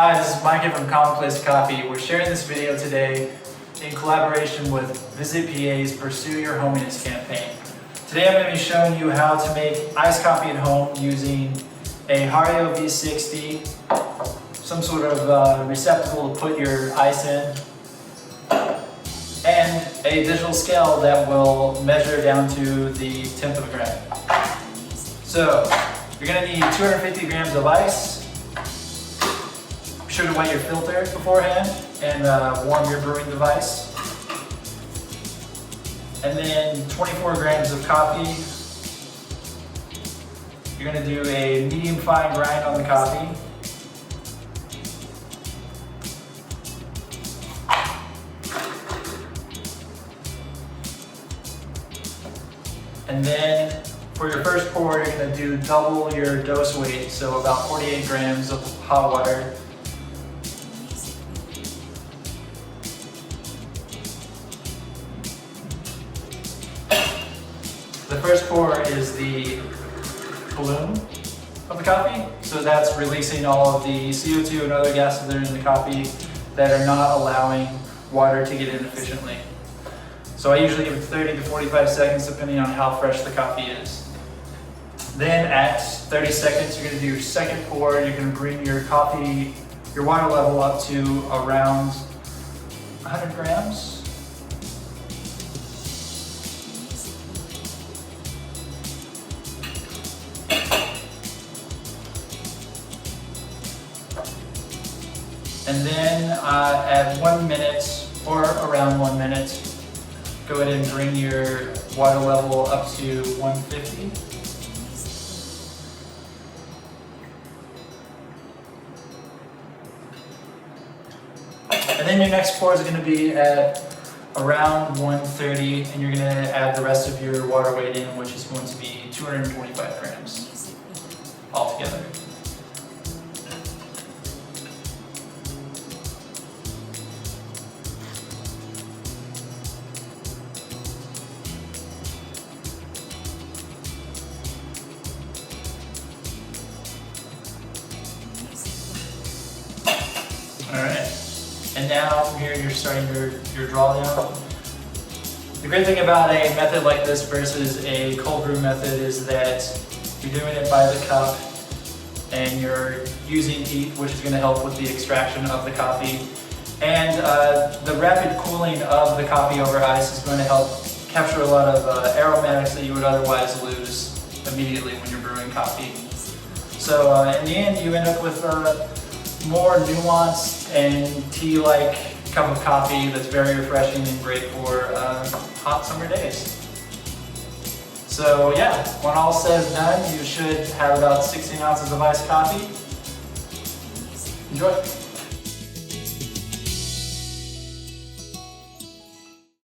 Hi, this is Mike from Commonplace Coffee. We're sharing this video today in collaboration with Visit PA's Pursue Your Hominess campaign. Today I'm going to be showing you how to make iced coffee at home using a Hario V60, some sort of receptacle to put your ice in, and a digital scale that will measure down to the 10th of a gram. So, you're going to need 250 grams of ice. Be sure to wet your filter beforehand and warm your brewing device. And then 24 grams of coffee. You're going to do a medium fine grind on the coffee. And then for your first pour, you're going to do double your dose weight, so about 48 grams of hot water. The first pour is the bloom of the coffee, so that's releasing all of the CO2 and other gases that are in the coffee that are not allowing water to get in efficiently. So I usually give it 30 to 45 seconds depending on how fresh the coffee is. Then at 30 seconds, you're going to do your second pour. You're going to bring your coffee, your water level up to around 100 grams. And then at 1 minute or around 1 minute, go ahead and bring your water level up to 150. And then your next pour is going to be at around 130, and you're going to add the rest of your water weight in, which is going to be 225 grams altogether. Alright, and now from here you're starting your drawdown. The great thing about a method like this versus a cold brew method is that you're doing it by the cup and you're using heat, which is going to help with the extraction of the coffee. And the rapid cooling of the coffee over ice is going to help capture a lot of aromatics that you would otherwise lose immediately when you're brewing coffee. So in the end you end up with more nuanced and tea-like cup of coffee that's very refreshing and great for hot summer days. So yeah, when all said and done, you should have about 16 ounces of iced coffee. Enjoy.